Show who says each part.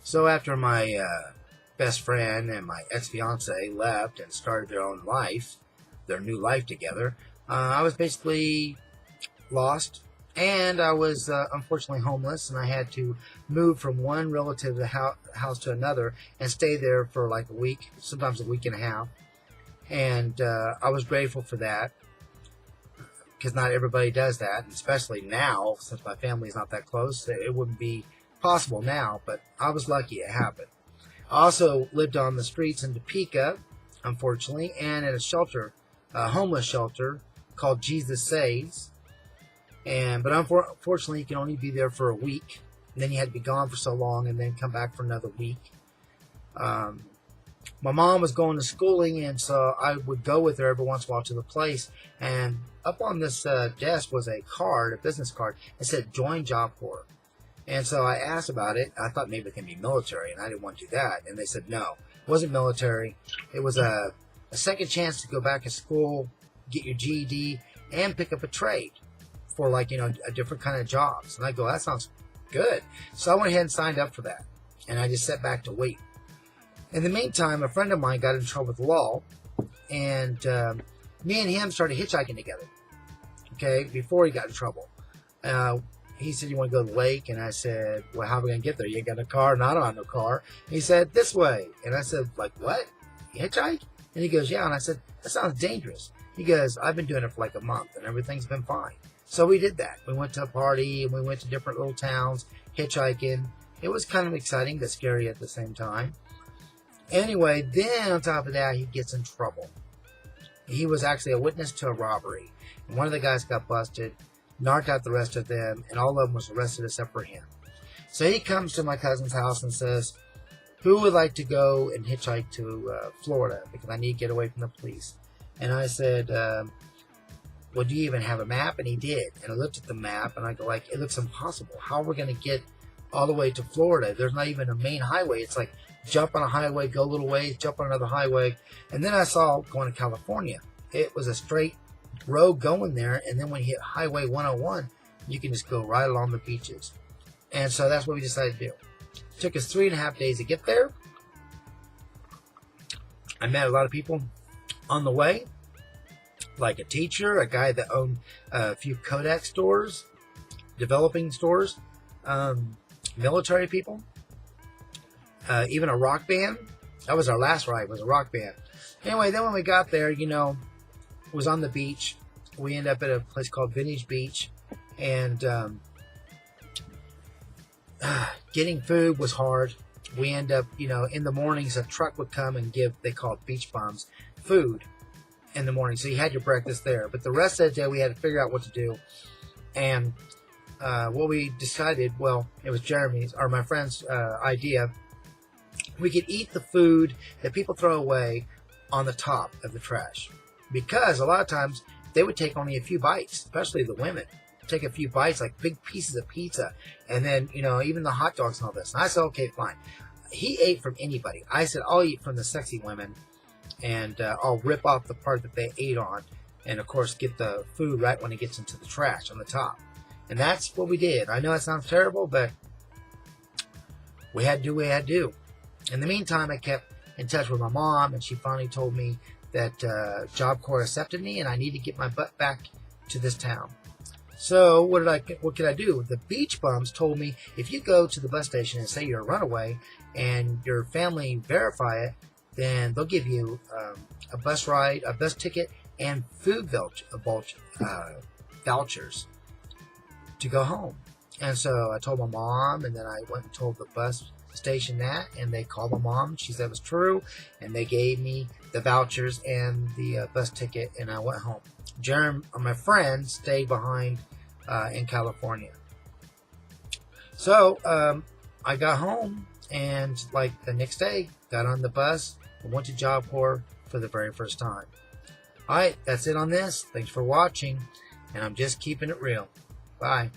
Speaker 1: So after my best friend and my ex-fiance left and started their own life, their new life together, I was basically lost, and I was unfortunately homeless, and I had to move from one relative house to another and stay there for like a week, sometimes a week and a half. And I was grateful for that because not everybody does that, and especially now since my family is not that close, it wouldn't be possible now. But I was lucky it happened. I also lived on the streets in Topeka, unfortunately, and at a shelter, a homeless shelter called Jesus Saves. But unfortunately, you can only be there for a week. And then you had to be gone for so long and then come back for another week. My mom was going to schooling, and so I would go with her every once in a while to the place. And up on this desk was a card, a business card. It said, "Join Job Corps." And so I asked about it. I thought maybe it can be military, and I didn't want to do that. And they said no, it wasn't military. It was a second chance to go back to school, get your GED, and pick up a trade for a different kind of jobs. And I go, that sounds good. So I went ahead and signed up for that. And I just sat back to wait. In the meantime, a friend of mine got in trouble with the law, and me and him started hitchhiking together. Okay, before he got in trouble. He said, "You want to go to the lake?" And I said, "Well, how are we going to get there? You ain't got a car?" "No, I don't have no car." He said, "This way." And I said, "Like what? You hitchhike?" And he goes, "Yeah." And I said, "That sounds dangerous." He goes, "I've been doing it for like a month, and everything's been fine." So we did that. We went to a party, and we went to different little towns, hitchhiking. It was kind of exciting, but scary at the same time. Anyway, then on top of that, he gets in trouble. He was actually a witness to a robbery. And one of the guys got busted, knocked out the rest of them, and all of them was arrested except for him. So he comes to my cousin's house and says, "Who would like to go and hitchhike to Florida? Because I need to get away from the police." And I said, "Well, do you even have a map?" And he did. And I looked at the map, and I go like, it looks impossible. How are we going to get all the way to Florida? There's not even a main highway. It's like jump on a highway, go a little ways, jump on another highway. And then I saw going to California. It was a straight road going there. And then when you hit Highway 101, you can just go right along the beaches. And so that's what we decided to do. It took us 3.5 days to get there. I met a lot of people on the way, like a teacher, a guy that owned a few Kodak stores, developing stores, military people, even a rock band. That was our last ride, was a rock band. Anyway, then when we got there, it was on the beach. We ended up at a place called Vintage Beach, and getting food was hard. We end up, in the mornings, a truck would come and give, they call it beach bums, food in the morning. So you had your breakfast there. But the rest of the day, we had to figure out what to do. And what we decided, well, it was Jeremy's, or my friend's idea. We could eat the food that people throw away on the top of the trash. Because a lot of times, they would take only a few bites, especially the women. Take a few bites, like big pieces of pizza. And then, even the hot dogs and all this. And I said, okay, fine. He ate from anybody. I said, I'll eat from the sexy women. And I'll rip off the part that they ate on. And, of course, get the food right when it gets into the trash on the top. And that's what we did. I know it sounds terrible, but we had to do what we had to do. In the meantime, I kept in touch with my mom, and she finally told me that Job Corps accepted me, and I need to get my butt back to this town. So what could I do? The beach bums told me, if you go to the bus station and say you're a runaway, and your family verify it, then they'll give you a bus ride, a bus ticket, and food vouchers to go home. And so I told my mom, and then I went and told the bus station that, and they called my mom. She said it was true, and they gave me the vouchers and the bus ticket, and I went home. Jeremy, my friend, stayed behind in California. So I got home, and like the next day, got on the bus and went to Job Corps for the very first time. All right, that's it on this. Thanks for watching, and I'm just keeping it real. Bye.